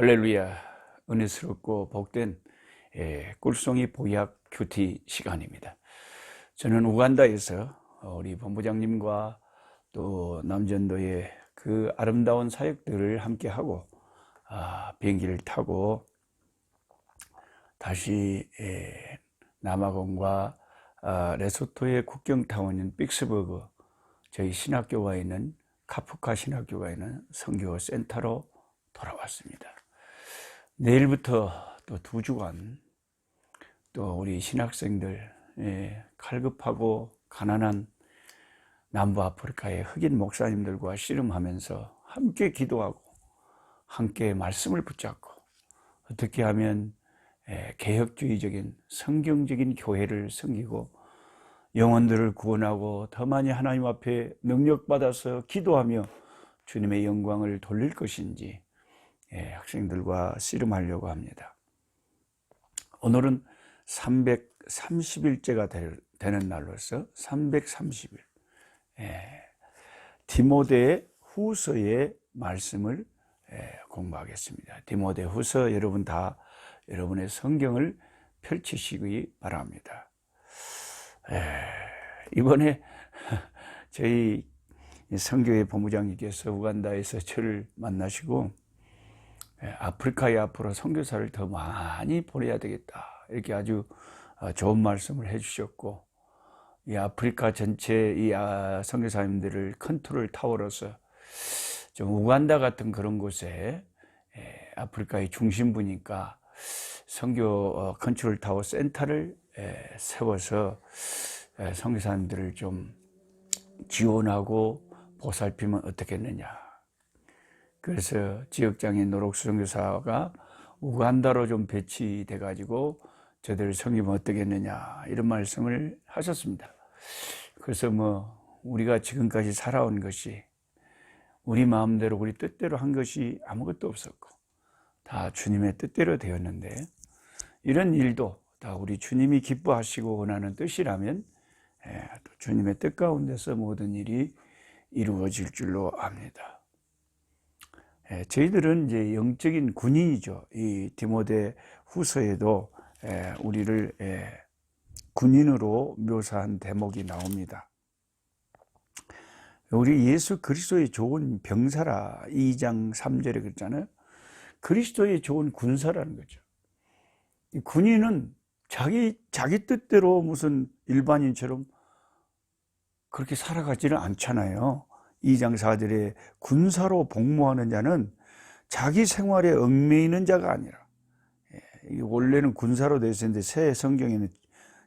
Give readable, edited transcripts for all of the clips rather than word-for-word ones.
할렐루야. 은혜스럽고 복된 꿀송이 보약 큐티 시간입니다. 저는 우간다에서 우리 본부장님과 또 남전도의 그 아름다운 사역들을 함께하고 비행기를 타고 다시 남아공과 레소토의 국경타운인 빅스버그, 저희 신학교가 있는 카프카 신학교가 있는 선교 센터로 돌아왔습니다. 내일부터 또 2주간 또 우리 신학생들, 칼급하고 가난한 남부 아프리카의 흑인 목사님들과 씨름하면서 함께 기도하고 함께 말씀을 붙잡고 어떻게 하면 개혁주의적인 성경적인 교회를 섬기고 영혼들을 구원하고 더 많이 하나님 앞에 능력받아서 기도하며 주님의 영광을 돌릴 것인지 학생들과 씨름하려고 합니다. 오늘은 330일째가 되는 날로서 330일 디모데 후서의 말씀을 공부하겠습니다. 디모데 후서, 여러분 다 여러분의 성경을 펼치시기 바랍니다. 이번에 저희 선교회 본부장님께서 우간다에서 저를 만나시고 아프리카에 앞으로 선교사를 더 많이 보내야 되겠다, 이렇게 아주 좋은 말씀을 해주셨고, 이 아프리카 전체 이 선교사님들을 컨트롤 타워로서 좀 우간다 같은 그런 곳에 아프리카의 중심부니까 선교 컨트롤 타워 센터를 세워서 선교사님들을 좀 지원하고 보살피면 어떻겠느냐. 그래서 지역장인 노록수 선교사가 우간다로 좀 배치돼 가지고 저들을 섬기면 어떻겠느냐, 이런 말씀을 하셨습니다. 그래서 우리가 지금까지 살아온 것이 우리 마음대로 우리 뜻대로 한 것이 아무것도 없었고 다 주님의 뜻대로 되었는데, 이런 일도 다 우리 주님이 기뻐하시고 원하는 뜻이라면 또 주님의 뜻 가운데서 모든 일이 이루어질 줄로 압니다. 저희들은 이제 영적인 군인이죠. 이 디모데 후서에도 우리를 군인으로 묘사한 대목이 나옵니다. 우리 예수 그리스도의 좋은 병사라 2장 3절에 그랬잖아요. 그리스도의 좋은 군사라는 거죠. 이 군인은 자기 뜻대로 무슨 일반인처럼 그렇게 살아가지는 않잖아요. 2장 4절에 군사로 복무하는 자는 자기 생활에 얽매이는 자가 아니라, 원래는 군사로 되어 있었는데 새 성경에는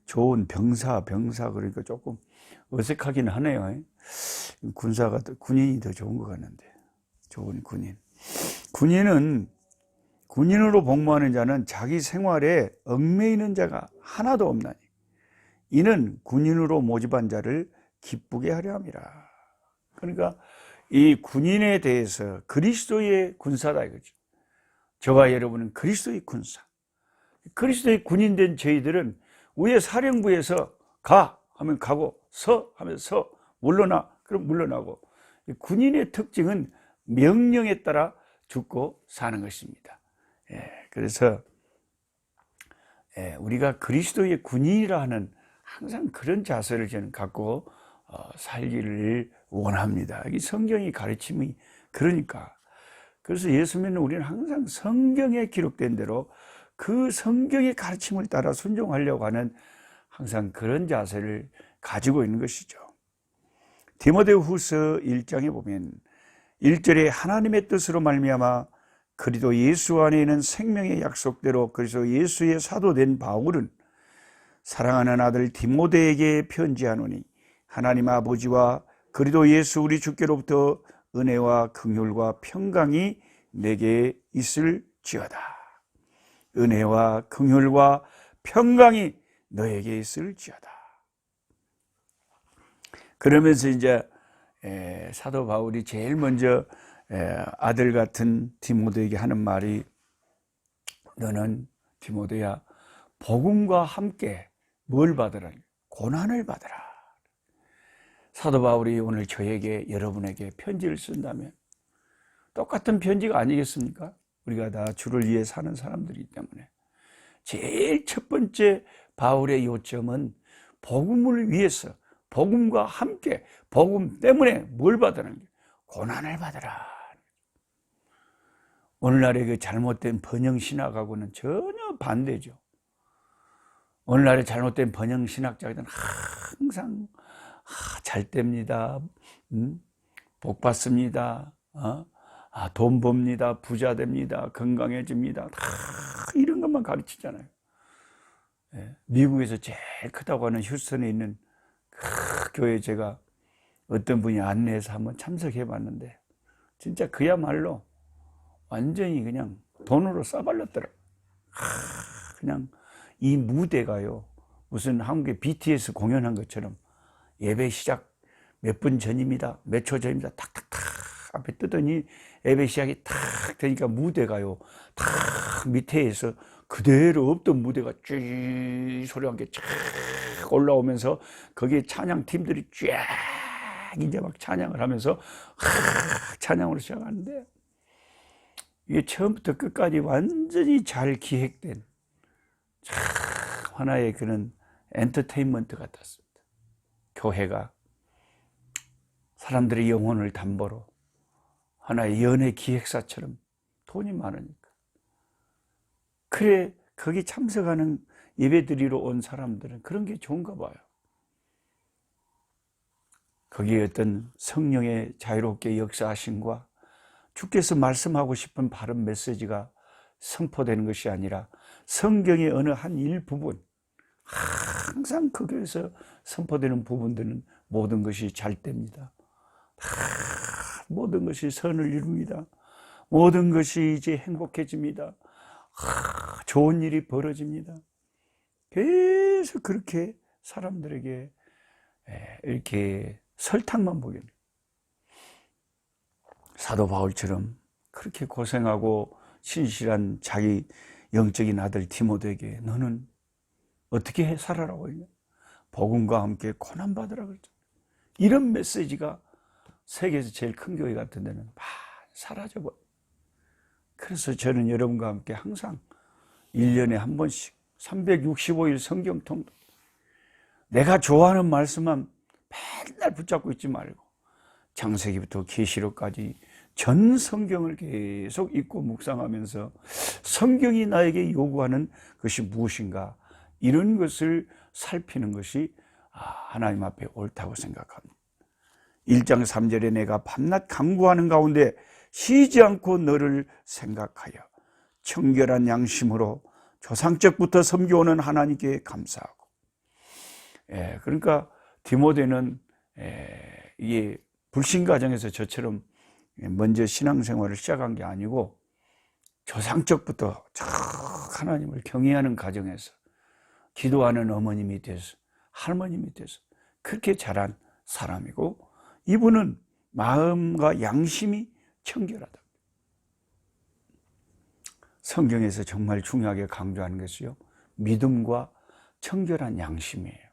좋은 병사 그러니까 조금 어색하긴 하네요. 군인이 더 좋은 것 같는데, 좋은 군인. 군인으로 복무하는 자는 자기 생활에 얽매이는 자가 하나도 없나니 이는 군인으로 모집한 자를 기쁘게 하려 함이라. 그러니까 이 군인에 대해서 그리스도의 군사다 이거죠. 저와 여러분은 그리스도의 군사, 그리스도의 군인된 저희들은 위에 사령부에서 가 하면 가고 서 하면 서, 물러나 그럼 물러나고, 군인의 특징은 명령에 따라 죽고 사는 것입니다. 그래서 우리가 그리스도의 군인이라 하는 항상 그런 자세를 저는 갖고 살기를 원합니다. 이 성경이 가르침이 그러니까. 그래서 예수 믿는 우리는 항상 성경에 기록된 대로 그 성경의 가르침을 따라 순종하려고 하는 항상 그런 자세를 가지고 있는 것이죠. 디모데 후서 1장에 보면 1절에 하나님의 뜻으로 말미암아 그리스도 예수 안에 있는 생명의 약속대로 그리스도 예수의 사도된 바울은 사랑하는 아들 디모데에게 편지하노니 하나님 아버지와 그리스도 예수 우리 주께로부터 은혜와 긍휼과 평강이 내게 있을지어다. 은혜와 긍휼과 평강이 너에게 있을지어다. 그러면서 이제 사도 바울이 제일 먼저 아들 같은 디모데에게 하는 말이, 너는 디모데야 복음과 함께 뭘 받으라? 고난을 받으라. 사도 바울이 오늘 저에게, 여러분에게 편지를 쓴다면 똑같은 편지가 아니겠습니까? 우리가 다 주를 위해 사는 사람들이기 때문에 제일 첫 번째 바울의 요점은 복음을 위해서, 복음과 함께, 복음 때문에 뭘 받으라는 거예요? 고난을 받으라. 오늘날의 그 잘못된 번영신학하고는 전혀 반대죠. 오늘날의 잘못된 번영신학자들은 항상 잘 됩니다, 복 받습니다, 돈 법니다, 부자 됩니다, 건강해집니다, 이런 것만 가르치잖아요. 미국에서 제일 크다고 하는 휴스턴에 있는 그 교회 제가 어떤 분이 안내해서 한번 참석해 봤는데 진짜 그야말로 완전히 그냥 돈으로 싸발렸더라고요. 그냥 이 무대가요, 무슨 한국의 BTS 공연한 것처럼 예배 시작 몇 분 전입니다, 몇 초 전입니다, 탁탁탁 앞에 뜨더니 예배 시작이 탁 되니까 무대가요, 탁 밑에에서 그대로 없던 무대가 쭉 소리가 함께 쫙 올라오면서 거기에 찬양 팀들이 쫙 이제 막 찬양을 하면서 찬양으로 시작하는데, 이게 처음부터 끝까지 완전히 잘 기획된 하나의 그런 엔터테인먼트 같았습니다. 교회가 사람들의 영혼을 담보로 하나의 연예 기획사처럼 돈이 많으니까. 그래, 거기 참석하는 예배드리러 온 사람들은 그런 게 좋은가 봐요. 거기에 어떤 성령의 자유롭게 역사하심과 주께서 말씀하고 싶은 바른 메시지가 선포되는 것이 아니라 성경의 어느 한 일부분, 항상 거기에서 선포되는 부분들은 모든 것이 잘 됩니다. 모든 것이 선을 이룹니다. 모든 것이 이제 행복해집니다. 좋은 일이 벌어집니다. 계속 그렇게 사람들에게 이렇게 설탕만 보게 돼요. 사도 바울처럼 그렇게 고생하고 신실한 자기 영적인 아들 디모데에게 너는 어떻게 살아라고 했냐? 복음과 함께 고난받으라 그랬죠. 이런 메시지가 세계에서 제일 큰 교회 같은 데는 막 사라져버려요. 그래서 저는 여러분과 함께 항상 1년에 한 번씩 365일 성경 통독, 내가 좋아하는 말씀만 맨날 붙잡고 있지 말고 창세기부터 계시록까지 전 성경을 계속 읽고 묵상하면서 성경이 나에게 요구하는 것이 무엇인가, 이런 것을 살피는 것이 하나님 앞에 옳다고 생각합니다. 1장 3절에 내가 밤낮 간구하는 가운데 쉬지 않고 너를 생각하여 청결한 양심으로 조상적부터 섬겨오는 하나님께 감사하고. 그러니까 디모데는 이게 불신 가정에서 저처럼 먼저 신앙생활을 시작한 게 아니고 조상적부터 하나님을 경외하는 가정에서 기도하는 어머님이 돼서 할머님이 돼서 그렇게 자란 사람이고, 이분은 마음과 양심이 청결하다. 성경에서 정말 중요하게 강조하는 것이요, 믿음과 청결한 양심이에요.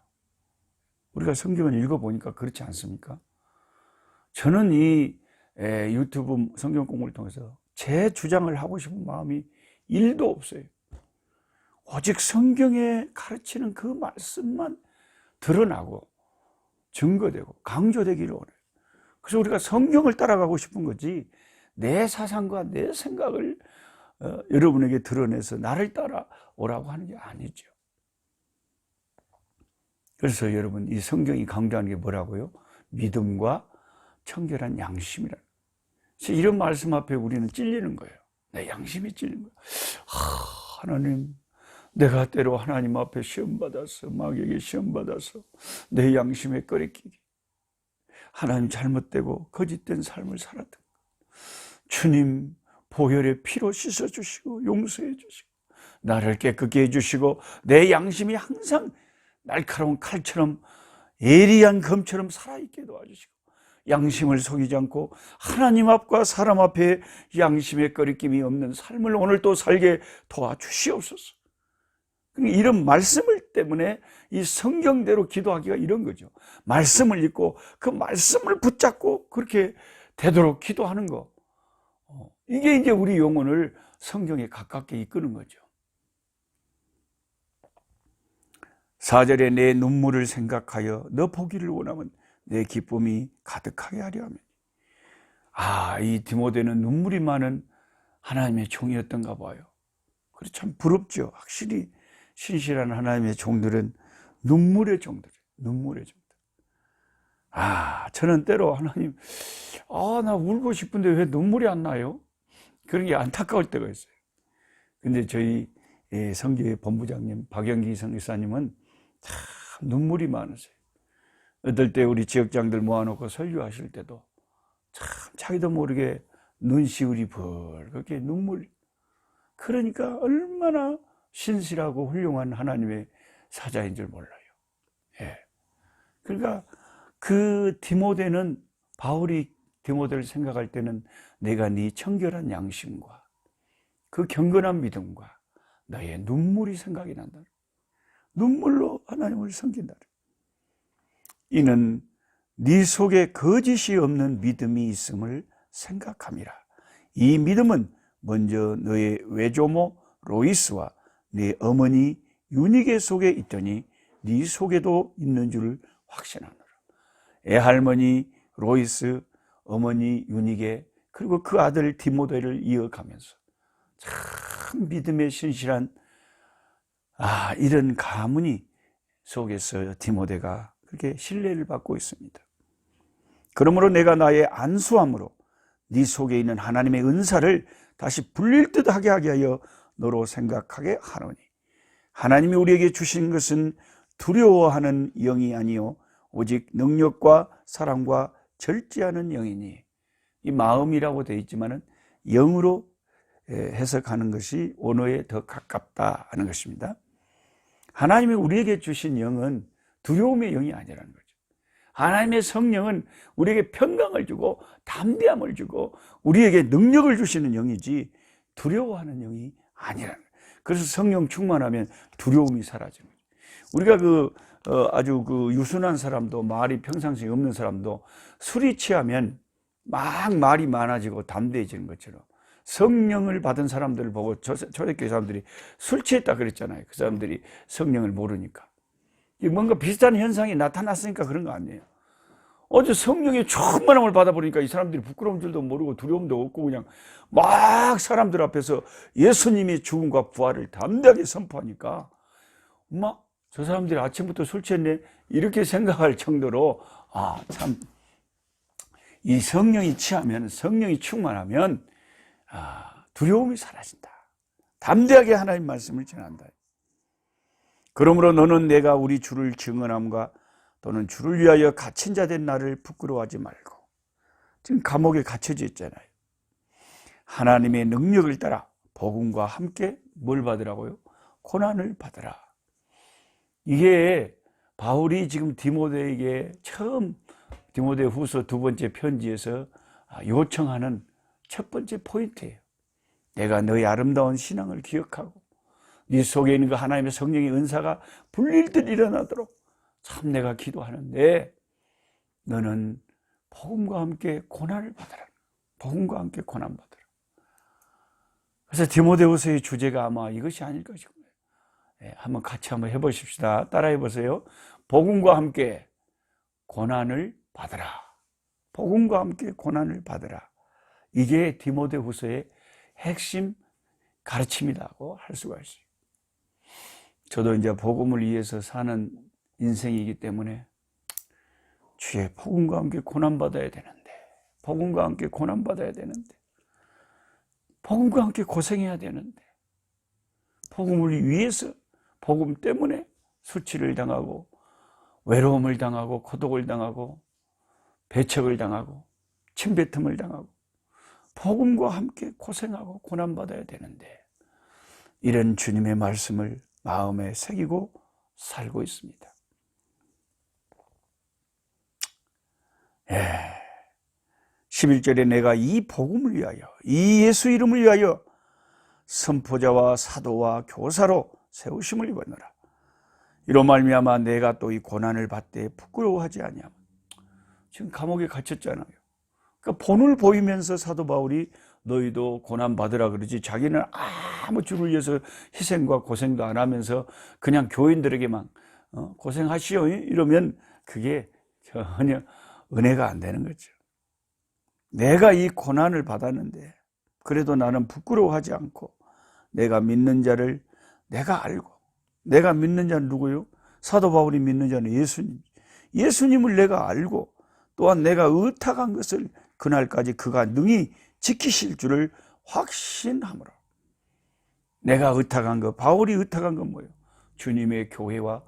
우리가 성경을 읽어보니까 그렇지 않습니까? 저는 이 유튜브 성경 공부를 통해서 제 주장을 하고 싶은 마음이 1도 없어요. 오직 성경에 가르치는 그 말씀만 드러나고 증거되고 강조되기를 원해요. 그래서 우리가 성경을 따라가고 싶은 거지, 내 사상과 내 생각을 여러분에게 드러내서 나를 따라오라고 하는 게 아니죠. 그래서 여러분, 이 성경이 강조하는 게 뭐라고요? 믿음과 청결한 양심이라. 이런 말씀 앞에 우리는 찔리는 거예요. 내 양심이 찔리는 거예요. 하나님, 내가 때로 하나님 앞에 시험받아서, 마귀에게 시험받아서 내 양심에 꺼리끼기, 하나님 잘못되고 거짓된 삶을 살았던 것, 주님 보혈의 피로 씻어주시고 용서해 주시고 나를 깨끗게 해주시고 내 양심이 항상 날카로운 칼처럼 예리한 검처럼 살아있게 도와주시고 양심을 속이지 않고 하나님 앞과 사람 앞에 양심의 꺼리낌이 없는 삶을 오늘 또 살게 도와주시옵소서. 이런 말씀을 때문에 이 성경대로 기도하기가 이런 거죠. 말씀을 읽고 그 말씀을 붙잡고 그렇게 되도록 기도하는 거, 이게 이제 우리 영혼을 성경에 가깝게 이끄는 거죠. 4절에 내 눈물을 생각하여 너 보기를 원하면 내 기쁨이 가득하게 하려 하면. 이 디모데는 눈물이 많은 하나님의 종이었던가 봐요. 그래서 참 부럽죠. 확실히 신실한 하나님의 종들은 눈물의 종들이에요. 눈물의 종들. 저는 때로 하나님, 나 울고 싶은데 왜 눈물이 안 나요? 그런 게 안타까울 때가 있어요. 근데 저희 성교회 본부장님 박영기 성교사님은 참 눈물이 많으세요. 어떨 때 우리 지역장들 모아놓고 설교하실 때도 참 자기도 모르게 눈시울이 벌겋게 눈물. 그러니까 얼마나 신실하고 훌륭한 하나님의 사자인 줄 몰라요. 그러니까 그 디모데는, 바울이 디모데를 생각할 때는 내가 네 청결한 양심과 그 경건한 믿음과 너의 눈물이 생각이 난다. 눈물로 하나님을 섬긴다. 이는 네 속에 거짓이 없는 믿음이 있음을 생각함이라. 이 믿음은 먼저 너의 외조모 로이스와 네 어머니 유니게 속에 있더니 네 속에도 있는 줄 확신하노라. 애할머니 로이스, 어머니 유니게, 그리고 그 아들 디모데를 이어가면서 참 믿음의 신실한 이런 가문이 속에서 디모데가 그렇게 신뢰를 받고 있습니다. 그러므로 내가 나의 안수함으로 네 속에 있는 하나님의 은사를 다시 불릴 듯하게 하게 하여 너로 생각하게 하노니, 하나님이 우리에게 주신 것은 두려워하는 영이 아니요 오직 능력과 사랑과 절제하는 영이니. 이 마음이라고 되어 있지만은 영으로 해석하는 것이 원어에 더 가깝다 하는 것입니다. 하나님이 우리에게 주신 영은 두려움의 영이 아니라는 거죠. 하나님의 성령은 우리에게 평강을 주고 담대함을 주고 우리에게 능력을 주시는 영이지 두려워하는 영이 아니라는 거예요. 그래서 성령 충만하면 두려움이 사라지는 거죠. 우리가 아주 유순한 사람도, 말이 평상시에 없는 사람도 술이 취하면 막 말이 많아지고 담대해지는 것처럼 성령을 받은 사람들을 보고 초대교회 사람들이 술 취했다 그랬잖아요. 그 사람들이 성령을 모르니까. 뭔가 비슷한 현상이 나타났으니까 그런 거 아니에요. 어제 성령의 충만함을 받아보니까 이 사람들이 부끄러운 줄도 모르고 두려움도 없고 그냥 막 사람들 앞에서 예수님의 죽음과 부활을 담대하게 선포하니까 막 저 사람들이 아침부터 술 취했네 이렇게 생각할 정도로 참 이 성령이 취하면, 성령이 충만하면 두려움이 사라진다. 담대하게 하나님 말씀을 전한다. 그러므로 너는 내가 우리 주를 증언함과 또는 주를 위하여 갇힌 자 된 나를 부끄러워하지 말고, 지금 감옥에 갇혀져 있잖아요. 하나님의 능력을 따라 복음과 함께 뭘 받으라고요? 고난을 받으라. 이게 바울이 지금 디모데에게 처음 디모데 후서 2번째 편지에서 요청하는 첫 번째 포인트예요. 내가 너의 아름다운 신앙을 기억하고 네 속에 있는 그 하나님의 성령의 은사가 불릴 듯 일어나도록 참 내가 기도하는데 너는 복음과 함께 고난을 받으라. 복음과 함께 고난 받으라. 그래서 디모데후서의 주제가 아마 이것이 아닐 것이고요. 한번 같이 한번 해보십시다. 따라해 보세요. 복음과 함께 고난을 받으라. 복음과 함께 고난을 받으라. 이게 디모데후서의 핵심 가르침이라고 할 수가 있어요. 저도 이제 복음을 위해서 사는 인생이기 때문에 주의 복음과 함께 고난받아야 되는데, 복음과 함께 고난받아야 되는데, 복음과 함께 고생해야 되는데, 복음을 위해서, 복음 때문에 수치를 당하고 외로움을 당하고 고독을 당하고 배척을 당하고 침뱉음을 당하고 복음과 함께 고생하고 고난받아야 되는데, 이런 주님의 말씀을 마음에 새기고 살고 있습니다. 11절에 내가 이 복음을 위하여, 이 예수 이름을 위하여 선포자와 사도와 교사로 세우심을 입었노라. 이로 말미암아 내가 또 이 고난을 받되 부끄러워하지 아니하며. 지금 감옥에 갇혔잖아요. 그러니까 본을 보이면서 사도 바울이 너희도 고난 받으라 그러지, 자기는 아무 주를 위해서 희생과 고생도 안 하면서 그냥 교인들에게만 고생하시오 이러면 그게 전혀 은혜가 안 되는 거죠. 내가 이 고난을 받았는데 그래도 나는 부끄러워하지 않고 내가 믿는 자를 내가 알고, 내가 믿는 자는 누구요? 사도 바울이 믿는 자는 예수님. 예수님을 내가 알고 또한 내가 의탁한 것을 그날까지 그가 능히 지키실 줄을 확신하므로. 내가 의탁한 것, 바울이 의탁한 건 뭐예요? 주님의 교회와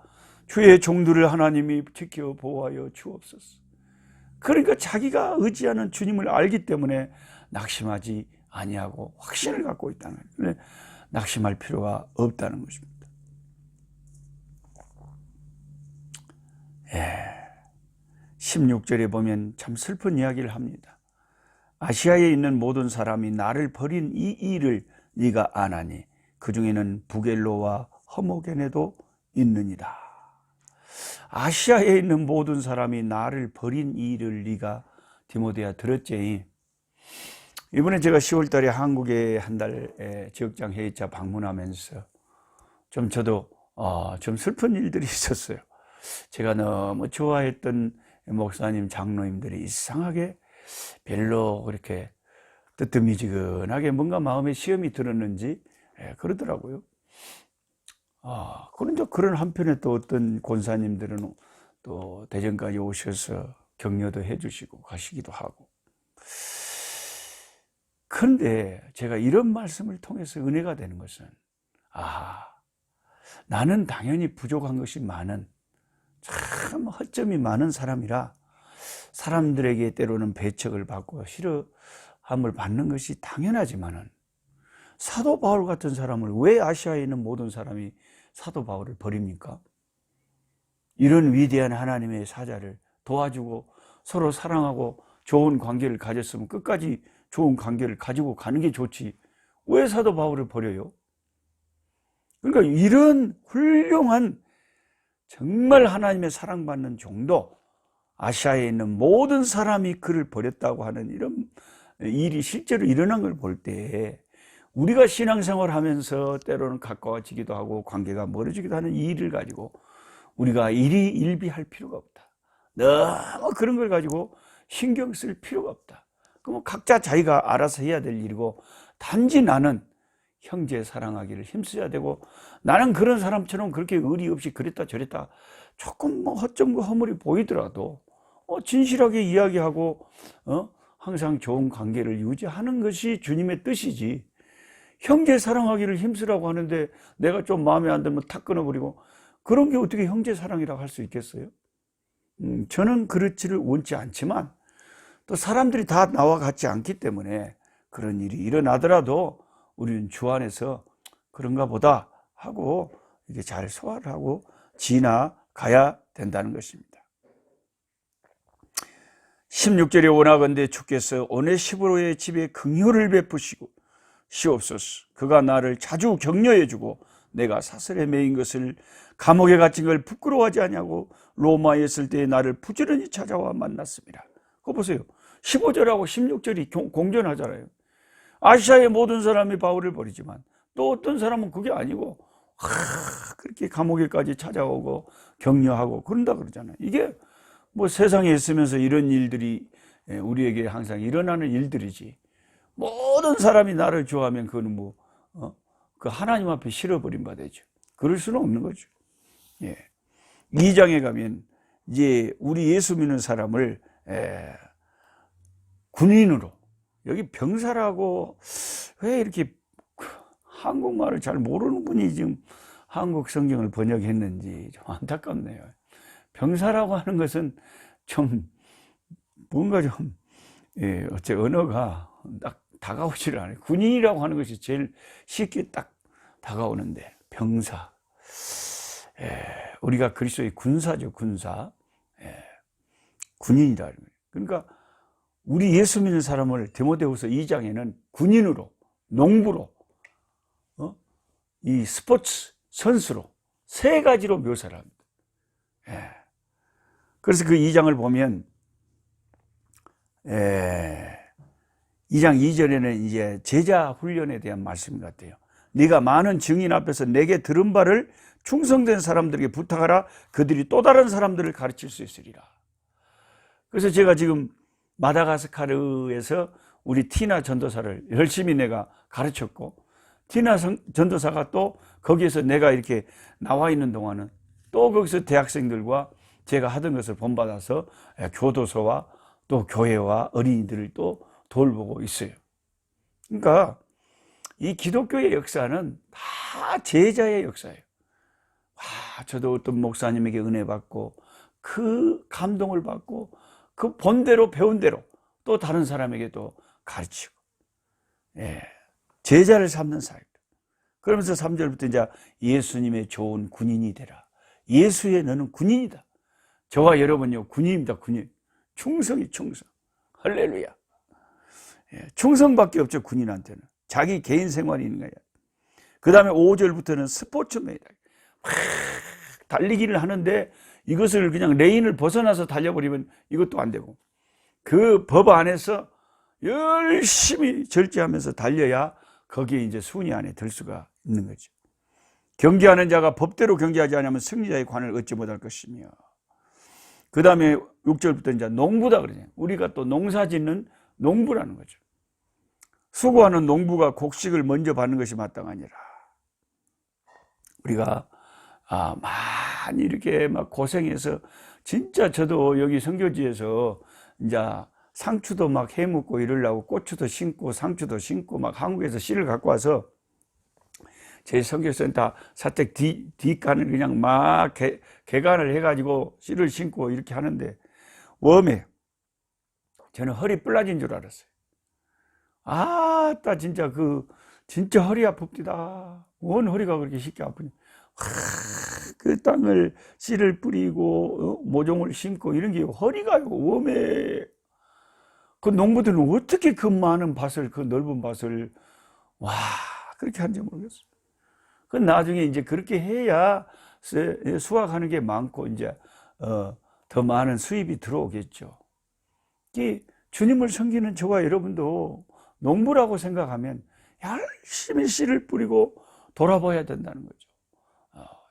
주의 종들을 하나님이 지켜 보호하여 주옵소서. 그러니까 자기가 의지하는 주님을 알기 때문에 낙심하지 아니하고 확신을 갖고 있다는 거예요. 낙심할 필요가 없다는 것입니다. 16절에 보면 참 슬픈 이야기를 합니다. 아시아에 있는 모든 사람이 나를 버린 이 일을 네가 아나니 그 중에는 부겔로와 허모겐에도 있느니라. 아시아에 있는 모든 사람이 나를 버린 이 일을 네가 디모데야 들었지? 이번에 제가 10월 달에 한국에 한 달 지역장 회의차 방문하면서 좀 저도 좀 슬픈 일들이 있었어요. 제가 너무 좋아했던 목사님, 장로님들이 이상하게 별로 그렇게 뜨뜻미지근하게 뭔가 마음에 시험이 들었는지 그러더라고요. 그런데 그런 한편에 또 어떤 권사님들은 또 대전까지 오셔서 격려도 해주시고 가시기도 하고. 그런데 제가 이런 말씀을 통해서 은혜가 되는 것은, 나는 당연히 부족한 것이 많은, 참 허점이 많은 사람이라 사람들에게 때로는 배척을 받고 싫어함을 받는 것이 당연하지만은, 사도 바울 같은 사람을 왜 아시아에 있는 모든 사람이 사도 바울을 버립니까? 이런 위대한 하나님의 사자를 도와주고 서로 사랑하고 좋은 관계를 가졌으면 끝까지 좋은 관계를 가지고 가는 게 좋지, 왜 사도 바울을 버려요? 그러니까 이런 훌륭한 정말 하나님의 사랑받는 종도 아시아에 있는 모든 사람이 그를 버렸다고 하는 이런 일이 실제로 일어난 걸 볼 때, 우리가 신앙생활 하면서 때로는 가까워지기도 하고 관계가 멀어지기도 하는 이 일을 가지고 우리가 일비할 필요가 없다. 너무 그런 걸 가지고 신경 쓸 필요가 없다. 그럼 각자 자기가 알아서 해야 될 일이고, 단지 나는 형제 사랑하기를 힘써야 되고, 나는 그런 사람처럼 그렇게 의리 없이 그랬다 저랬다 조금 허점과 허물이 보이더라도 진실하게 이야기하고 항상 좋은 관계를 유지하는 것이 주님의 뜻이지, 형제 사랑하기를 힘쓰라고 하는데 내가 좀 마음에 안 들면 탁 끊어버리고, 그런 게 어떻게 형제 사랑이라고 할 수 있겠어요? 저는 그렇지를 원치 않지만 또 사람들이 다 나와 같지 않기 때문에 그런 일이 일어나더라도 우리는 주 안에서 그런가 보다 하고 이렇게 잘 소화를 하고 지나가야 된다는 것입니다. 16절에 원하건대 주께서 오네시보로의 집에 긍휼을 베푸시고 시옵소서. 그가 나를 자주 격려해 주고 내가 사슬에 매인 것을, 감옥에 갇힌 걸 부끄러워하지 아니하고 로마에 있을 때 나를 부지런히 찾아와 만났습니다. 그거 보세요. 15절하고 16절이 공존하잖아요. 아시아의 모든 사람이 바울을 버리지만 또 어떤 사람은 그게 아니고 그렇게 감옥에까지 찾아오고 격려하고 그런다 그러잖아요. 이게 뭐 세상에 있으면서 이런 일들이 우리에게 항상 일어나는 일들이지, 모든 사람이 나를 좋아하면 그거는 그 하나님 앞에 실어버린 바 되죠. 그럴 수는 없는 거죠. 2장에 가면 이제 우리 예수 믿는 사람을 군인으로, 여기 병사라고 왜 이렇게 한국말을 잘 모르는 분이 지금 한국 성경을 번역했는지 좀 안타깝네요. 병사라고 하는 것은 좀 뭔가 좀 어째 언어가 딱 다가오지를 않아요. 군인이라고 하는 것이 제일 쉽게 딱 다가오는데, 병사, 우리가 그리스도의 군사죠. 군사, 군인이다. 그러니까 우리 예수 믿는 사람을 디모데후서 2장에는 군인으로, 농부로, 이 스포츠 선수로 세 가지로 묘사를 합니다. 그래서 그 2장을 보면 2장 2절에는 이제 제자 훈련에 대한 말씀 같아요. 네가 많은 증인 앞에서 내게 들은 바를 충성된 사람들에게 부탁하라. 그들이 또 다른 사람들을 가르칠 수 있으리라. 그래서 제가 지금 마다가스카르에서 우리 티나 전도사를 열심히 내가 가르쳤고, 티나 전도사가 또 거기에서 내가 이렇게 나와 있는 동안은 또 거기서 대학생들과 제가 하던 것을 본받아서 교도소와 또 교회와 어린이들을 또 돌보고 있어요. 그러니까 이 기독교의 역사는 다 제자의 역사예요. 저도 어떤 목사님에게 은혜 받고 그 감동을 받고 그 본대로 배운 대로 또 다른 사람에게도 가르치고, 제자를 삼는 사역. 그러면서 3절부터 이제 예수님의 좋은 군인이 되라. 예수의 너는 군인이다. 저와 여러분요, 군인입니다. 군인. 충성이 충성. 할렐루야. 충성밖에 없죠, 군인한테는. 자기 개인 생활이 있는 거야. 그 다음에 5절부터는 스포츠맨이다. 막 달리기를 하는데 이것을 그냥 레인을 벗어나서 달려버리면 이것도 안 되고, 그 법 안에서 열심히 절제하면서 달려야 거기에 이제 순위 안에 들 수가 있는 거죠. 경계하는 자가 법대로 경계하지 않으면 승리자의 관을 얻지 못할 것이며, 그 다음에 6절부터 이제 농부다 그러잖아요. 우리가 또 농사 짓는 농부라는 거죠. 수고하는 농부가 곡식을 먼저 받는 것이 마땅하니라. 우리가 많이 이렇게 막 고생해서, 진짜 저도 여기 선교지에서 이제 상추도 막 해먹고 이러려고 고추도 심고 상추도 심고 막 한국에서 씨를 갖고 와서 제 선교센터 사택 뒷간을 그냥 막 개간을 해가지고 씨를 심고 이렇게 하는데, 웜에 저는 허리 뿔라진 줄 알았어요. 진짜 진짜 허리 아픕니다. 원 허리가 그렇게 쉽게 아프니. 그 땅을 씨를 뿌리고 모종을 심고 이런 게 허리가 웜에, 그 농부들은 어떻게 그 많은 밭을, 그 넓은 밭을 그렇게 하는지 모르겠어요. 그 나중에 이제 그렇게 해야 수확하는 게 많고 이제 더 많은 수입이 들어오겠죠. 주님을 섬기는 저와 여러분도 농부라고 생각하면 열심히 씨를 뿌리고 돌아봐야 된다는 거죠.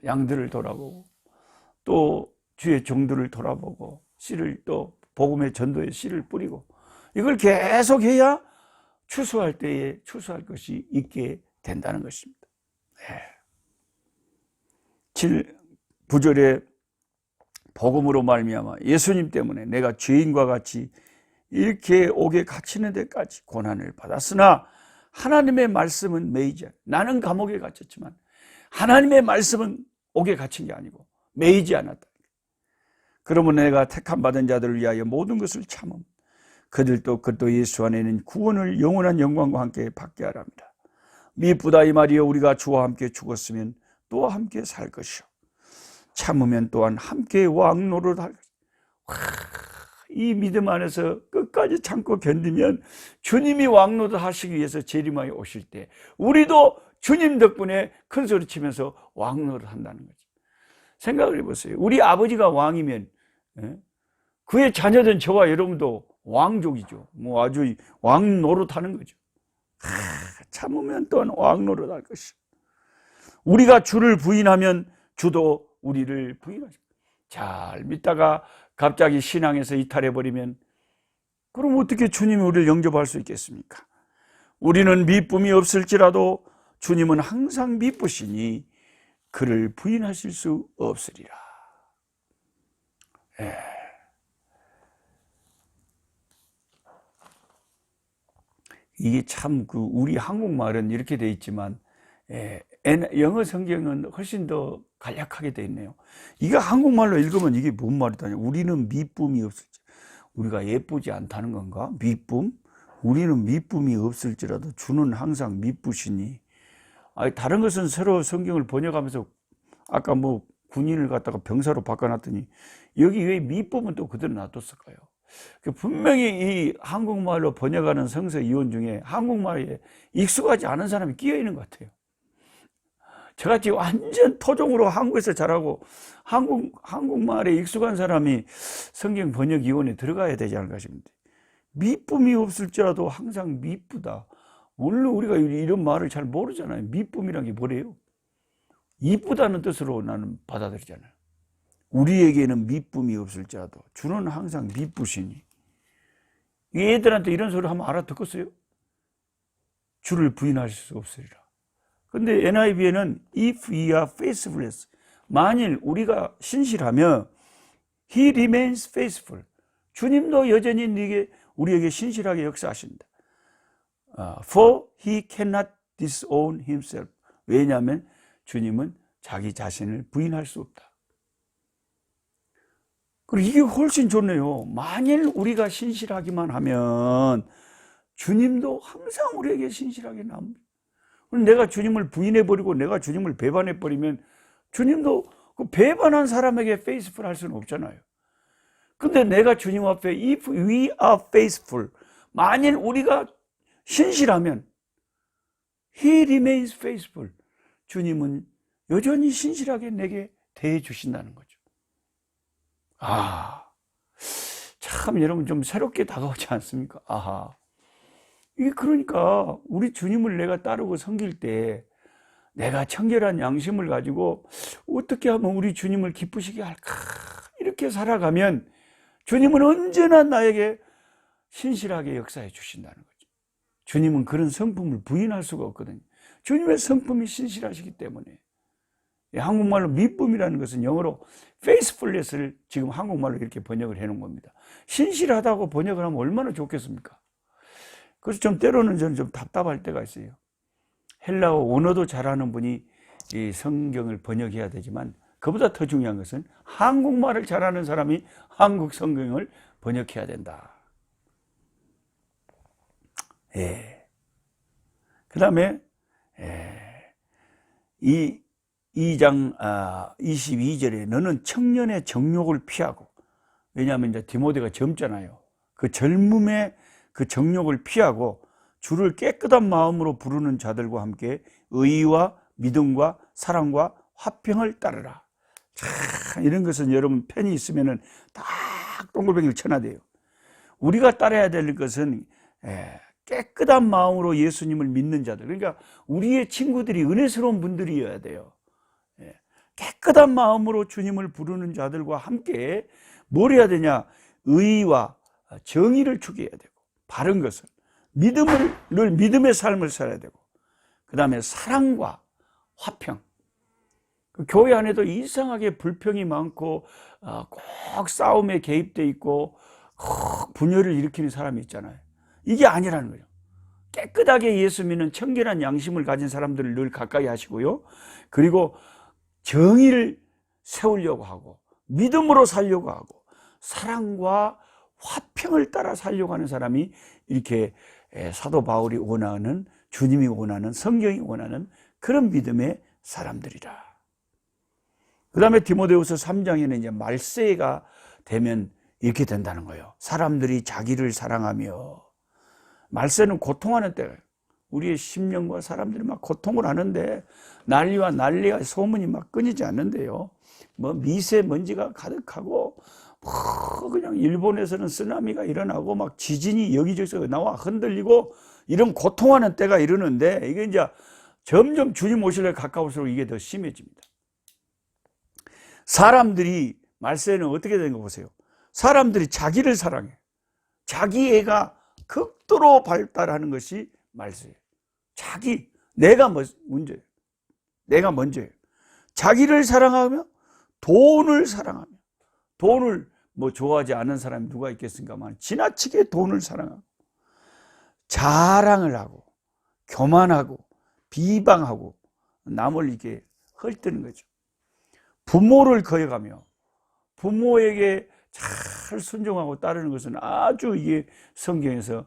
양들을 돌아보고 또 주의 종들을 돌아보고 씨를 또 복음의 전도에 씨를 뿌리고, 이걸 계속 해야 추수할 때에 추수할 것이 있게 된다는 것입니다. 9절에 복음으로 말미암아 예수님 때문에 내가 죄인과 같이 이렇게 옥에 갇히는 데까지 고난을 받았으나 하나님의 말씀은 매이지 않아. 나는 감옥에 갇혔지만 하나님의 말씀은 옥에 갇힌 게 아니고 매이지 않았다. 그러면 내가 택함 받은 자들을 위하여 모든 것을 참음. 그들도 그리스도 예수 안에는 구원을 영원한 영광과 함께 받게 하랍니다. 미쁘다 이 말이여, 우리가 주와 함께 죽었으면 또 함께 살 것이요 참으면 또한 함께 왕노릇 할 것이요. 이 믿음 안에서 끝까지 참고 견디면 주님이 왕노릇 하시기 위해서 재림하여 오실 때 우리도 주님 덕분에 큰 소리 치면서 왕노릇 한다는 거죠. 생각을 해보세요. 우리 아버지가 왕이면 그의 자녀된 저와 여러분도 왕족이죠. 아주 왕노릇 하는 거죠. 참으면 또한 왕노릇 할 것이요 우리가 주를 부인하면 주도 우리를 부인하죠. 잘 믿다가 갑자기 신앙에서 이탈해버리면 그럼 어떻게 주님이 우리를 영접할 수 있겠습니까? 우리는 미쁨이 없을지라도 주님은 항상 미쁘시니 그를 부인하실 수 없으리라. 이게 참 우리 한국말은 이렇게 돼 있지만 영어 성경은 훨씬 더 간략하게 돼 있네요. 이거 한국말로 읽으면 이게 뭔 말이다. 우리는 미쁨이 없을지, 우리가 예쁘지 않다는 건가? 미쁨? 우리는 미쁨이 없을지라도 주는 항상 미쁘시니. 다른 것은 새로 성경을 번역하면서 아까 군인을 갖다가 병사로 바꿔놨더니 여기 왜 미쁨은 또 그대로 놔뒀을까요? 분명히 이 한국말로 번역하는 성서 이원 중에 한국말에 익숙하지 않은 사람이 끼어 있는 것 같아요. 저같이 완전 토종으로 한국에서 자라고 한국말에 익숙한 사람이 성경 번역 이원에 들어가야 되지 않을까 싶은데 미쁨이 없을지라도 항상 미쁘다. 물론 우리가 이런 말을 잘 모르잖아요. 미쁨이란 게 뭐래요? 이쁘다는 뜻으로 나는 받아들이잖아요. 우리에게는 미쁨이 없을지라도 주는 항상 미쁘시니. 얘들한테 이런 소리 하면 알아듣겠어요? 주를 부인할 수 없으리라. 근데 NIV에는 if we are faithfulness, 만일 우리가 신실하면 he remains faithful, 주님도 여전히 우리에게 신실하게 역사하신다. For he cannot disown himself, 왜냐하면 주님은 자기 자신을 부인할 수 없다. 그리고 이게 훨씬 좋네요. 만일 우리가 신실하기만 하면 주님도 항상 우리에게 신실하게 남습니다. 내가 주님을 부인해버리고 내가 주님을 배반해버리면 주님도 그 배반한 사람에게 페이스풀 할 수는 없잖아요. 근데 내가 주님 앞에 if we are faithful, 만일 우리가 신실하면 he remains faithful, 주님은 여전히 신실하게 내게 대해 주신다는 거죠. 참 여러분 좀 새롭게 다가오지 않습니까? 이게 그러니까 우리 주님을 내가 따르고 섬길 때 내가 청결한 양심을 가지고 어떻게 하면 우리 주님을 기쁘시게 할까, 이렇게 살아가면 주님은 언제나 나에게 신실하게 역사해 주신다는 거죠. 주님은 그런 성품을 부인할 수가 없거든요. 주님의 성품이 신실하시기 때문에. 한국말로 미쁨이라는 것은 영어로 faithfulness를 지금 한국말로 이렇게 번역을 해 놓은 겁니다. 신실하다고 번역을 하면 얼마나 좋겠습니까? 그래서 좀 때로는 저는 좀 답답할 때가 있어요. 헬라어 원어도 잘하는 분이 이 성경을 번역해야 되지만 그보다 더 중요한 것은 한국말을 잘하는 사람이 한국 성경을 번역해야 된다. 그 다음에 이 2장 22절에 너는 청년의 정욕을 피하고, 왜냐하면 이제 디모데가 젊잖아요. 그 젊음의 그 정욕을 피하고 주를 깨끗한 마음으로 부르는 자들과 함께 의와 믿음과 사랑과 화평을 따르라. 참 이런 것은 여러분 펜이 있으면은 딱 동글뱅이를 쳐놔야 돼요. 우리가 따라야 될 것은 깨끗한 마음으로 예수님을 믿는 자들, 그러니까 우리의 친구들이 은혜스러운 분들이어야 돼요. 깨끗한 마음으로 주님을 부르는 자들과 함께 뭘 해야 되냐? 의와 정의를 추구해야 되고, 바른 것을, 믿음의 삶을 살아야 되고, 그 다음에 사랑과 화평. 그 교회 안에도 이상하게 불평이 많고 꼭 싸움에 개입돼 있고 꼭 분열을 일으키는 사람이 있잖아요. 이게 아니라는 거예요. 깨끗하게 예수 믿는 청결한 양심을 가진 사람들을 늘 가까이 하시고요, 그리고 정의를 세우려고 하고 믿음으로 살려고 하고 사랑과 화평을 따라 살려고 하는 사람이 이렇게 사도 바울이 원하는, 주님이 원하는, 성경이 원하는 그런 믿음의 사람들이라. 그 다음에 디모데후서 3장에는 이제 말세가 되면 이렇게 된다는 거예요. 사람들이 자기를 사랑하며, 말세는 고통하는 때예요. 우리의 심령과 사람들이 막 고통을 하는데 난리와 소문이 막 끊이지 않는데요. 뭐 미세먼지가 가득하고 그냥 일본에서는 쓰나미가 일어나고 막 지진이 여기저기서 나와 흔들리고 이런 고통하는 때가 이르는데, 이게 이제 점점 주님 오실에 가까울수록 이게 더 심해집니다. 사람들이 말세는 어떻게 되는 거 보세요. 사람들이 자기를 사랑해. 자기애가 극도로 발달하는 것이 말세예요. 내가 문제예요. 내가 먼저예요. 자기를 사랑하며 돈을 사랑하며, 돈을 뭐 좋아하지 않는 사람이 누가 있겠습니까만 지나치게 돈을 사랑하고 자랑을 하고 교만하고 비방하고 남을 이렇게 헐뜯는 거죠. 부모를 거역하며 부모에게 잘 순종하고 따르는 것은 아주 이게 성경에서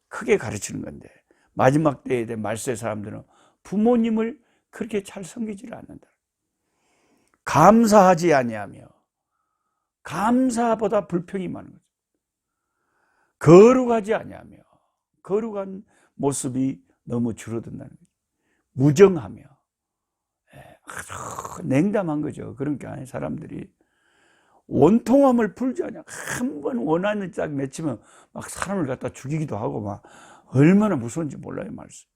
크게 가르치는 건데, 마지막 때에 대한 말세 사람들은 부모님을 그렇게 잘 섬기지를 않는다. 감사하지 아니하며, 감사보다 불평이 많은 거죠. 거룩하지 아니하며, 거룩한 모습이 너무 줄어든다는 거죠. 무정하며, 아주 냉담한 거죠. 그러니까 사람들이 원통함을 풀지 않냐. 한 번 원한을 딱 맺히면 막 사람을 갖다 죽이기도 하고 막 얼마나 무서운지 몰라요, 말씀.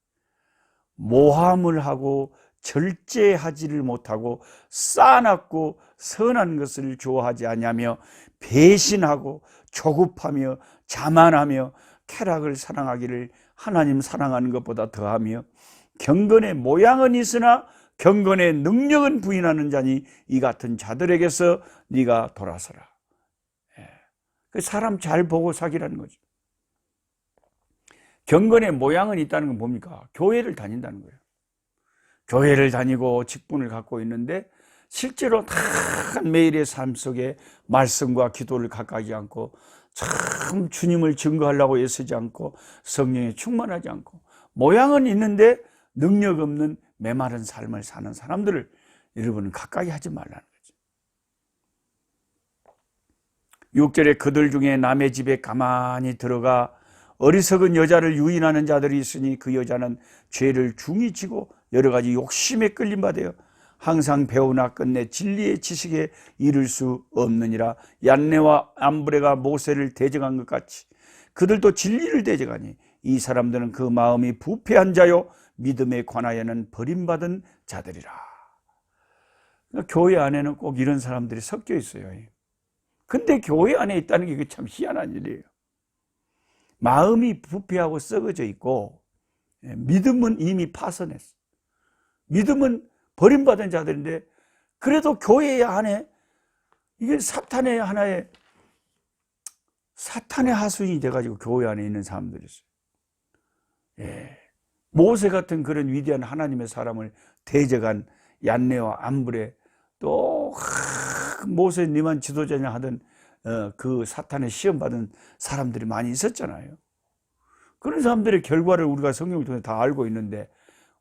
모함을 하고 절제하지를 못하고 싸납고 선한 것을 좋아하지 아니하며 배신하고 조급하며 자만하며 쾌락을 사랑하기를 하나님 사랑하는 것보다 더하며 경건의 모양은 있으나 경건의 능력은 부인하는 자니 이 같은 자들에게서 네가 돌아서라. 사람 잘 보고 사귀라는 거죠. 경건의 모양은 있다는 건 뭡니까? 교회를 다닌다는 거예요. 교회를 다니고 직분을 갖고 있는데 실제로 다 매일의 삶 속에 말씀과 기도를 가까이 않고 참 주님을 증거하려고 애쓰지 않고 성령에 충만하지 않고 모양은 있는데 능력 없는 메마른 삶을 사는 사람들을 여러분은 가까이 하지 말라는 거죠. 6절에 그들 중에 남의 집에 가만히 들어가 어리석은 여자를 유인하는 자들이 있으니 그 여자는 죄를 중히 지고 여러 가지 욕심에 끌림 받아요. 항상 배우나 끝내 진리의 지식에 이를 수 없느니라. 얀네와 암브레가 모세를 대적한 것 같이 그들도 진리를 대적하니 이 사람들은 그 마음이 부패한 자요 믿음에 관하여는 버림받은 자들이라. 그러니까 교회 안에는 꼭 이런 사람들이 섞여 있어요. 근데 교회 안에 있다는 게 참 희한한 일이에요. 마음이 부패하고 썩어져 있고 믿음은 이미 파선했어. 믿음은 버림받은 자들인데 그래도 교회 안에 이게 사탄의 하나의 사탄의 하수인이 돼가지고 교회 안에 있는 사람들이 있어요. 모세 같은 그런 위대한 하나님의 사람을 대적한 얀네와 암브레 또 모세 니만 지도자냐 하던 그 사탄의 시험 받은 사람들이 많이 있었잖아요. 그런 사람들의 결과를 우리가 성경을 통해 다 알고 있는데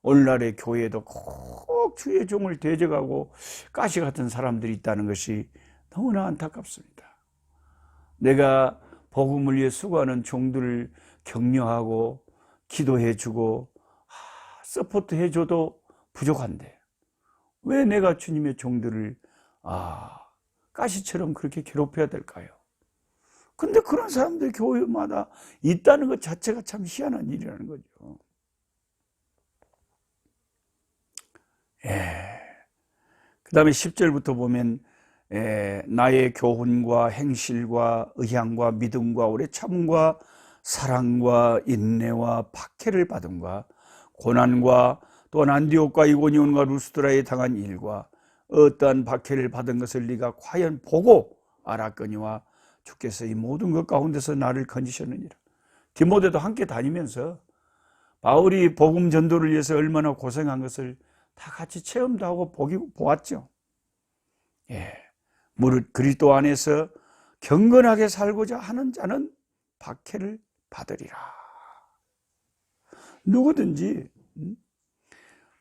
오늘날의 교회에도 꼭 주의 종을 대적하고 가시 같은 사람들이 있다는 것이 너무나 안타깝습니다. 내가 복음을 위해 수고하는 종들을 격려하고 기도해주고 서포트해줘도 부족한데 왜 내가 주님의 종들을 가시처럼 그렇게 괴롭혀야 될까요? 근데 그런 사람들이 교회마다 있다는 것 자체가 참 희한한 일이라는 거죠. 그 다음에 10절부터 보면 나의 교훈과 행실과 의향과 믿음과 오래 참음과 사랑과 인내와 박해를 받음과 고난과 또한 안디옥과 이고니온과 루스드라에 당한 일과 어떠한 박해를 받은 것을 네가 과연 보고 알았거니와 주께서 이 모든 것 가운데서 나를 건지셨느니라. 디모데도 함께 다니면서 바울이 복음 전도를 위해서 얼마나 고생한 것을 다 같이 체험도 하고 보았죠. 무릇 그리스도 안에서 경건하게 살고자 하는 자는 박해를 받으리라. 누구든지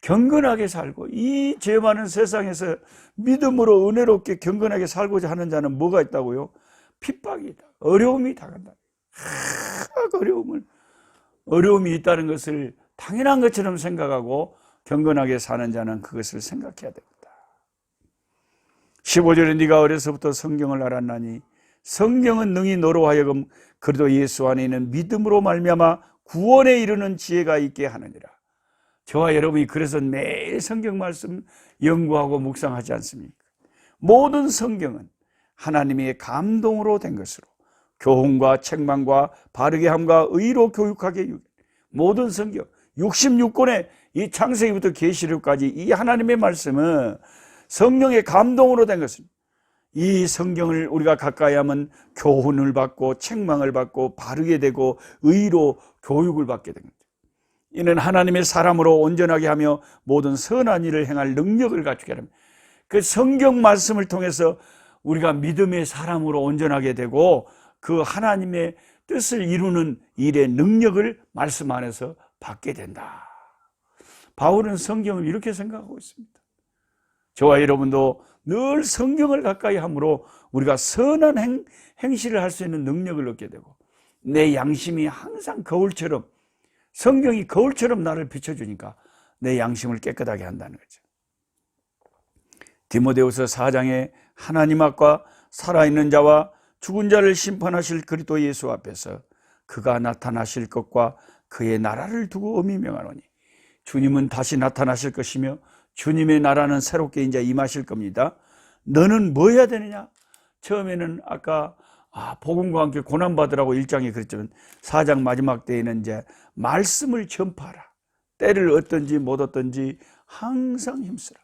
경건하게 살고 이 죄 많은 세상에서 믿음으로 은혜롭게 경건하게 살고자 하는 자는 뭐가 있다고요? 핍박이 있다. 어려움이 다간다. 어려움이 있다는 것을 당연한 것처럼 생각하고 경건하게 사는 자는 그것을 생각해야 됩니다. 15절에 네가 어려서부터 성경을 알았나니 성경은 능히 너로 하여금 그리스도 예수 안에 있는 믿음으로 말미암아 구원에 이르는 지혜가 있게 하느니라. 저와 여러분이 그래서 매일 성경 말씀 연구하고 묵상하지 않습니까? 모든 성경은 하나님의 감동으로 된 것으로 교훈과 책망과 바르게 함과 의로 교육하게 모든 성경 66권의 이 창세기부터 계시록까지 이 하나님의 말씀은 성령의 감동으로 된 것입니다. 이 성경을 우리가 가까이 하면 교훈을 받고 책망을 받고 바르게 되고 의로 교육을 받게 됩니다. 이는 하나님의 사람으로 온전하게 하며 모든 선한 일을 행할 능력을 갖추게 합니다. 그 성경 말씀을 통해서 우리가 믿음의 사람으로 온전하게 되고 그 하나님의 뜻을 이루는 일의 능력을 말씀 안에서 받게 된다. 바울은 성경을 이렇게 생각하고 있습니다. 저와 여러분도 늘 성경을 가까이 함으로 우리가 선한 행실을 할 수 있는 능력을 얻게 되고 내 양심이 항상 거울처럼 성경이 거울처럼 나를 비춰주니까 내 양심을 깨끗하게 한다는 거죠. 디모데후서 4장에 하나님 앞과 살아있는 자와 죽은 자를 심판하실 그리스도 예수 앞에서 그가 나타나실 것과 그의 나라를 두고 엄히 명하노니 주님은 다시 나타나실 것이며 주님의 나라는 새롭게 이제 임하실 겁니다. 너는 뭐 해야 되느냐? 처음에는 아까 복음과 함께 고난받으라고 1장에 그랬지만 4장 마지막 때에는 이제 말씀을 전파하라. 때를 얻든지 못 얻든지 항상 힘쓰라.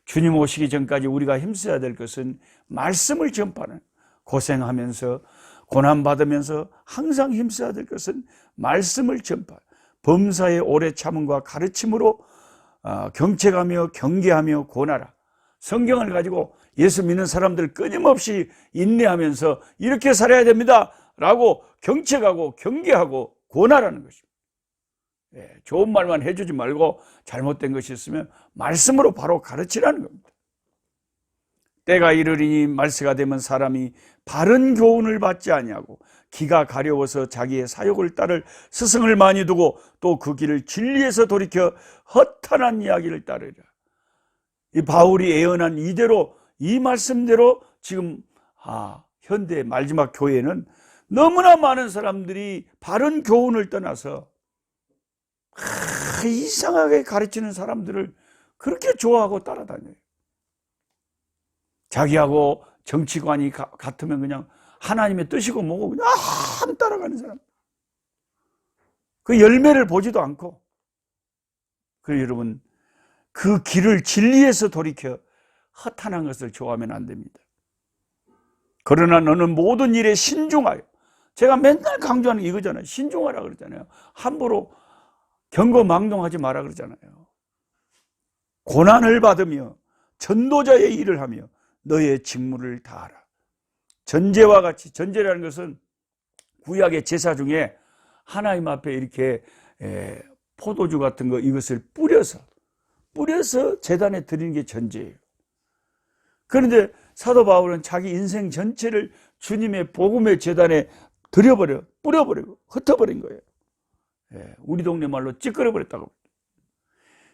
주님 오시기 전까지 우리가 힘써야 될 것은 말씀을 전파하는, 고생하면서 고난받으면서 항상 힘써야 될 것은 말씀을 전파, 범사의 오래 참음과 가르침으로 경책하며 경계하며 권하라. 성경을 가지고 예수 믿는 사람들 끊임없이 인내하면서 이렇게 살아야 됩니다 라고 경책하고 경계하고 권하라는 것입니다. 좋은 말만 해주지 말고 잘못된 것이 있으면 말씀으로 바로 가르치라는 겁니다. 때가 이르리니 말세가 되면 사람이 바른 교훈을 받지 아니하고 기가 가려워서 자기의 사욕을 따를 스승을 많이 두고 또 그 길을 진리에서 돌이켜 허탄한 이야기를 따르리라. 이 바울이 예언한 이대로, 이 말씀대로 지금 현대 마지막 교회는 너무나 많은 사람들이 바른 교훈을 떠나서 이상하게 가르치는 사람들을 그렇게 좋아하고 따라다녀요. 자기하고 정치관이 같으면 그냥 하나님의 뜻이고 뭐고 그냥 따라가는 사람. 그 열매를 보지도 않고. 그래서 여러분, 그 길을 진리에서 돌이켜 허탄한 것을 좋아하면 안 됩니다. 그러나 너는 모든 일에 신중하여. 제가 맨날 강조하는 게 이거잖아요. 신중하라 그러잖아요. 함부로 경거망동하지 마라 그러잖아요. 고난을 받으며 전도자의 일을 하며 너의 직무를 다하라. 전제와 같이, 전제라는 것은 구약의 제사 중에 하나님 앞에 이렇게 포도주 같은 거 이것을 뿌려서 제단에 드리는 게 전제예요. 그런데 사도 바울은 자기 인생 전체를 주님의 복음의 제단에 뿌려버리고 흩어버린 거예요. 우리 동네 말로 찌끄러버렸다고.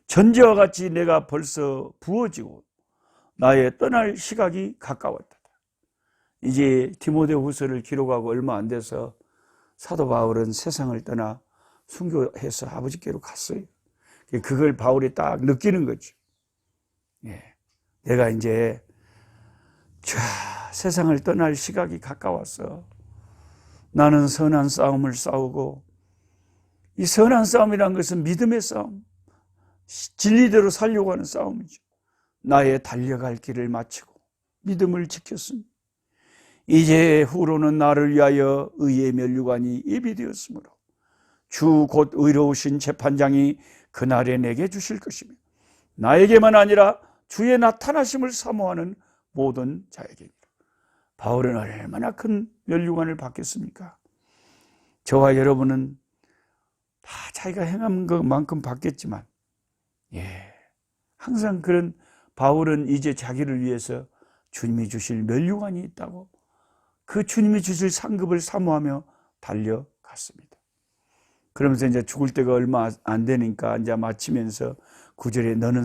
전제와 같이 내가 벌써 부어지고 나의 떠날 시각이 가까웠다. 이제 디모데후서를 기록하고 얼마 안 돼서 사도 바울은 세상을 떠나 순교해서 아버지께로 갔어요. 그걸 바울이 딱 느끼는 거죠. 내가 이제 세상을 떠날 시각이 가까웠어. 나는 선한 싸움을 싸우고, 이 선한 싸움이란 것은 믿음의 싸움, 진리대로 살려고 하는 싸움이죠. 나의 달려갈 길을 마치고 믿음을 지켰으니 이제 후로는 나를 위하여 의의 면류관이 예비되었으므로 주 곧 의로우신 재판장이 그날에 내게 주실 것이며 나에게만 아니라 주의 나타나심을 사모하는 모든 자에게. 바울은 얼마나 큰 면류관을 받겠습니까? 저와 여러분은 다 자기가 행한 것만큼 받겠지만, 항상 그런 바울은 이제 자기를 위해서 주님이 주실 면류관이 있다고 그 주님이 주실 상급을 사모하며 달려갔습니다. 그러면서 이제 죽을 때가 얼마 안 되니까 이제 마치면서 9절에 너는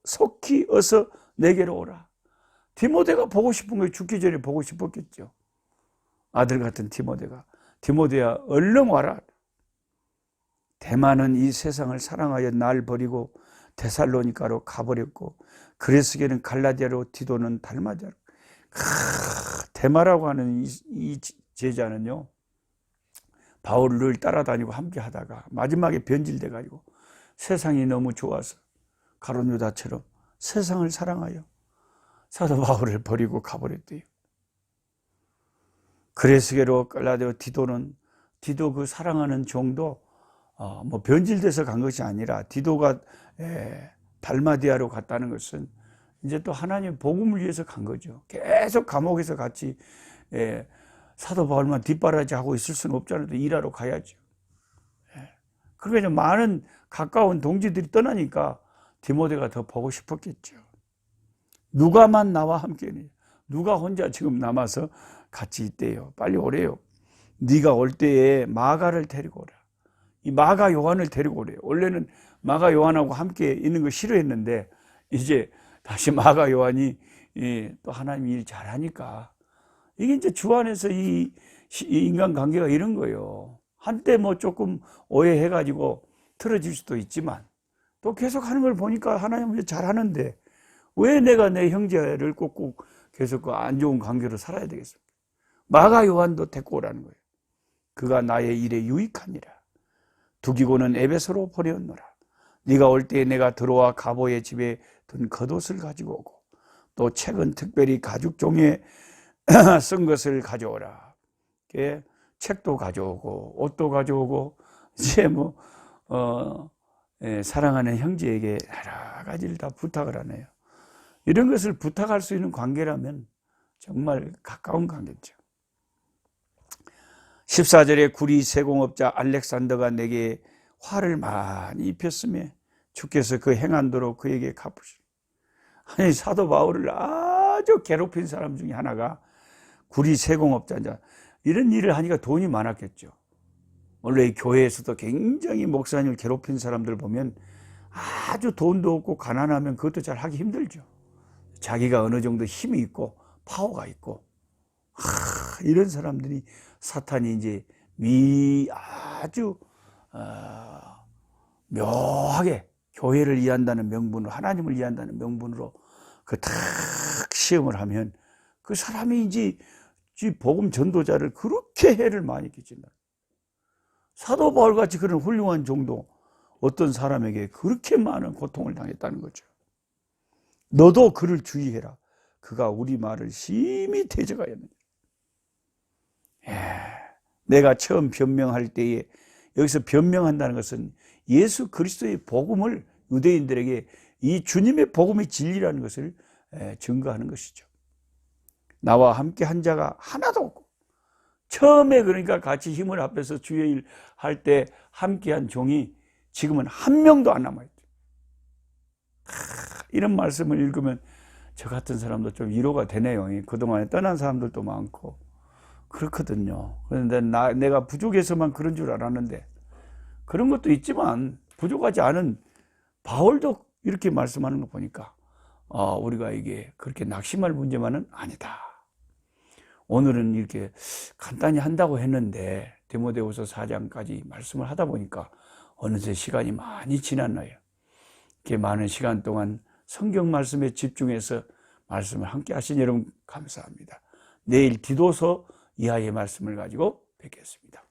속히 어서 내게로 오라. 디모데가 보고 싶은 거예요. 죽기 전에 보고 싶었겠죠. 아들 같은 디모데야 얼른 와라. 데마는 이 세상을 사랑하여 날 버리고 데살로니가로 가버렸고 그레스게는 갈라디아로, 디도는 달마디아로. 데마라고 하는 이 제자는요, 바울을 따라다니고 함께 하다가 마지막에 변질돼 가지고 세상이 너무 좋아서 가룟 유다처럼 세상을 사랑하여 사도 바울을 버리고 가버렸대요. 그레스게로, 갈라디아, 디도 그 사랑하는 종도 뭐 변질돼서 간 것이 아니라 디도가 달마디아로 갔다는 것은 이제 또 하나님 복음을 위해서 간 거죠. 계속 감옥에서 같이 사도 바울만 뒷바라지하고 있을 수는 없잖아요. 일하러 가야죠. 그러니까 많은 가까운 동지들이 떠나니까 디모데가 더 보고 싶었겠죠. 누가만 나와 함께니, 누가 혼자 지금 남아서 같이 있대요. 빨리 오래요. 네가 올 때에 마가를 데리고 오라. 이 마가 요한을 데리고 오래요. 원래는 마가 요한하고 함께 있는 거 싫어했는데 이제 다시 마가 요한이 또 하나님 일 잘하니까 이게 이제 주 안에서 이 인간관계가 이런 거예요. 한때 뭐 조금 오해해가지고 틀어질 수도 있지만 또 계속 하는 걸 보니까 하나님은 잘하는데 왜 내가 내 형제를 꼭꼭 계속 그 안 좋은 관계로 살아야 되겠습니까? 마가 요한도 데리고 오라는 거예요. 그가 나의 일에 유익하니라. 두기고는 에베소로 보내었노라. 네가 올 때에 내가 들어와 가보의 집에 든 겉옷을 가지고 오고 또 책은 특별히 가죽 종이에 쓴 것을 가져오라. 책도 가져오고 옷도 가져오고 이제 사랑하는 형제에게 여러 가지를 다 부탁을 하네요. 이런 것을 부탁할 수 있는 관계라면 정말 가까운 관계죠. 14절에 구리 세공업자 알렉산더가 내게 화를 많이 입혔으며 주께서 그 행한도로 그에게 갚으시라. 아니, 사도 바울을 아주 괴롭힌 사람 중에 하나가 구리 세공업자자. 이런 일을 하니까 돈이 많았겠죠. 원래 교회에서도 굉장히 목사님을 괴롭힌 사람들 보면 아주 돈도 없고 가난하면 그것도 잘 하기 힘들죠. 자기가 어느 정도 힘이 있고 파워가 있고 이런 사람들이 사탄이 이제 아주 묘하게 교회를 이해한다는 명분으로, 하나님을 이해한다는 명분으로 그 탁 시험을 하면 그 사람이 이제 복음 전도자를 그렇게 해를 많이 끼친다. 사도 바울같이 그런 훌륭한 종도 어떤 사람에게 그렇게 많은 고통을 당했다는 거죠. 너도 그를 주의해라. 그가 우리 말을 심히 대적하였느니라. 내가 처음 변명할 때에, 여기서 변명한다는 것은 예수 그리스도의 복음을 유대인들에게 이 주님의 복음이 진리라는 것을 증거하는 것이죠. 나와 함께 한 자가 하나도 없고, 처음에 그러니까 같이 힘을 합해서 주의 일 할 때 함께한 종이 지금은 한 명도 안 남아있죠. 이런 말씀을 읽으면 저 같은 사람도 좀 위로가 되네요. 그동안에 떠난 사람들도 많고 그렇거든요. 그런데 내가 부족해서만 그런 줄 알았는데 그런 것도 있지만 부족하지 않은 바울도 이렇게 말씀하는 거 보니까 우리가 이게 그렇게 낙심할 문제만은 아니다. 오늘은 이렇게 간단히 한다고 했는데 디모데후서 4장까지 말씀을 하다 보니까 어느새 시간이 많이 지났나요. 이렇게 많은 시간 동안 성경 말씀에 집중해서 말씀을 함께 하신 여러분 감사합니다. 내일 디도서 이하의 말씀을 가지고 뵙겠습니다.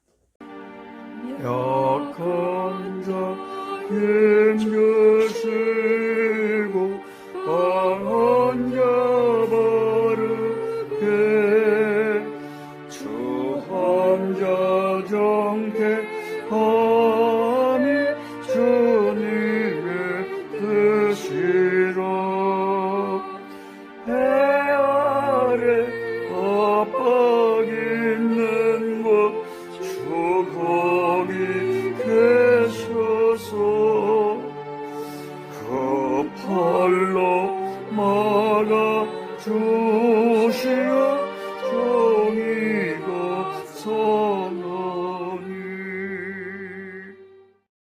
약한 자 힘겨쓰고 강한